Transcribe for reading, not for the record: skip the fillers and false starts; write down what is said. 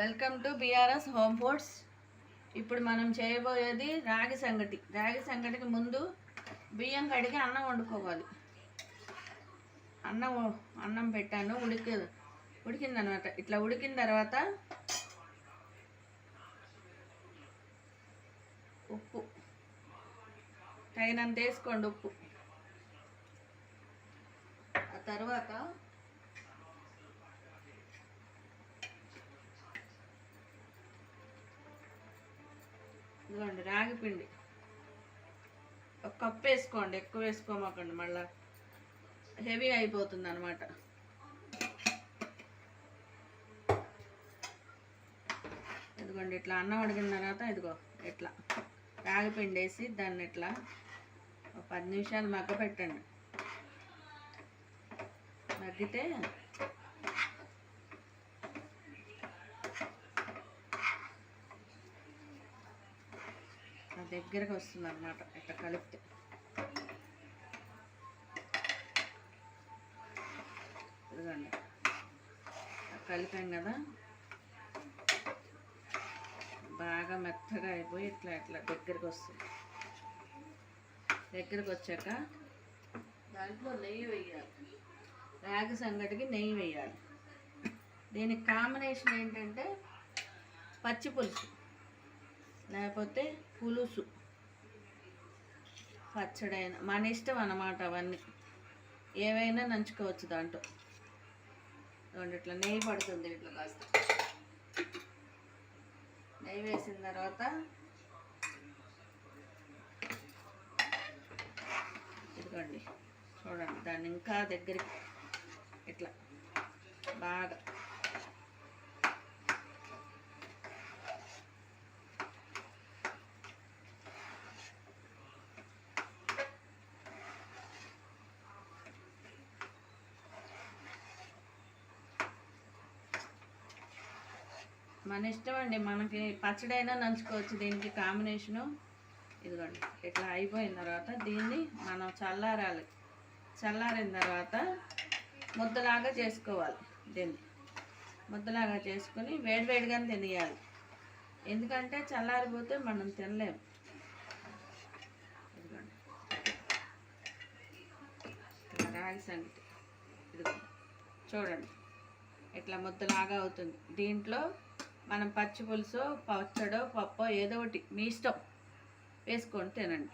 Welcome to BRS home foods. ఇప్పుడు మనం చేయబోయేది రాగి సంగటి. రాగి సంగటికి ముందు బియ్యం కడిగి అన్నం వండుకోవాలి. అన్నం పెట్టాను, ఉడికిందనమాట. ఇట్లా ఉడికిన తర్వాత ఉప్పు తగినంత వేసుకోండి. ఉప్పు ఆ తర్వాత ఇదిగోండి రాగి పిండి ఒక కప్పు వేసుకోండి, ఎక్కువ వేసుకోమాకండి, మళ్ళీ హెవీ అయిపోతుంది అనమాట. ఇదిగోండి ఇట్లా అన్నం ఉడికిన తర్వాత ఇదిగో ఇట్లా రాగి పిండి వేసి దాన్ని ఇట్లా ఒక 10 నిమిషాలు మగ్గ పెట్టండి. మగ్గితే దగ్గరకు వస్తుంది అన్నమాట. ఇట్లా కలిపితే ఇదిగోండి కలిపాం కదా, బాగా మెత్తగా అయిపోయి ఇట్లా ఇట్లా దగ్గరకు వస్తుంది. దగ్గరకు వచ్చాక దాంట్లో నెయ్యి వేయాలి. రాగి సంగటికి నెయ్యి వేయాలి. దీనికి కాంబినేషన్ ఏంటంటే పచ్చి పులుసు లేకపోతే పులుసు, పచ్చడైన మన ఇష్టం అన్నమాట. అవన్నీ ఏవైనా నంచుకోవచ్చు దాంట్లో. ఇట్లా నెయ్యి పడుతుంది. ఇట్లా కాస్త నెయ్యి వేసిన తర్వాత ఇదిగోండి చూడండి, దాన్ని ఇంకా దగ్గరికి ఇట్లా బాగా మన ఇష్టం అండి. మనకి పచ్చడైనా నంచుకోవచ్చు. దీనికి కాంబినేషను ఇదిగోండి ఇట్లా అయిపోయిన తర్వాత దీన్ని మనం చల్లారాలి. చల్లారిన తర్వాత ముద్దలాగా చేసుకోవాలి. దీన్ని ముద్దలాగా చేసుకొని వేడివేడిగానే తినేయాలి. ఎందుకంటే చల్లారిపోతే మనం తినలేము. ఇదిగోండి రాగి సంగటి ఇదిగోండి చూడండి ఇట్లా ముద్దలాగా అవుతుంది. దీంట్లో మనం పచ్చి పులుసు, పచ్చడో, పప్పో ఏదో ఒకటి మీ ఇష్టం వేసుకొని తినండి.